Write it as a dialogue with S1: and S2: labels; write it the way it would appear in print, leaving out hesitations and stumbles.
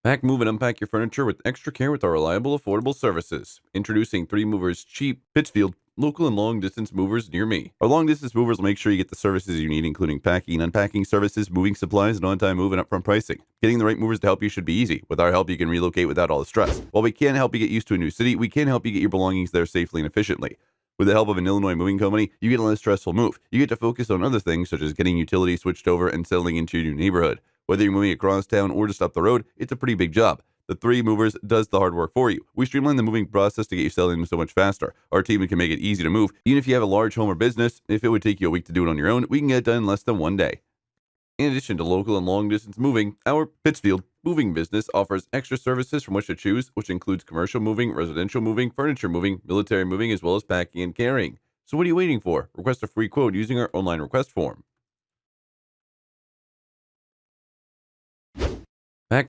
S1: Pack, move, and unpack your furniture with extra care with our reliable, affordable services. Introducing 3 Movers Cheap, Pittsfield, local and long distance movers near me. Our long distance movers will make sure you get the services you need, including packing and unpacking services, moving supplies, and on time move and upfront pricing. Getting the right movers to help you should be easy. With our help, you can relocate without all the stress. While we can't help you get used to a new city, we can help you get your belongings there safely and efficiently. With the help of an Illinois moving company, you get a less stressful move. You get to focus on other things, such as getting utilities switched over and settling into your new neighborhood. Whether you're moving across town or just up the road, it's a pretty big job. The 3 Movers does the hard work for you. We streamline the moving process to get you settled in so much faster. Our team can make it easy to move, even if you have a large home or business. If it would take you a week to do it on your own, we can get it done in less than 1 day. In addition to local and long distance moving, our Pittsfield moving business offers extra services from which to choose, which includes commercial moving, residential moving, furniture moving, military moving, as well as packing and carrying. So what are you waiting for? Request a free quote using our online request form.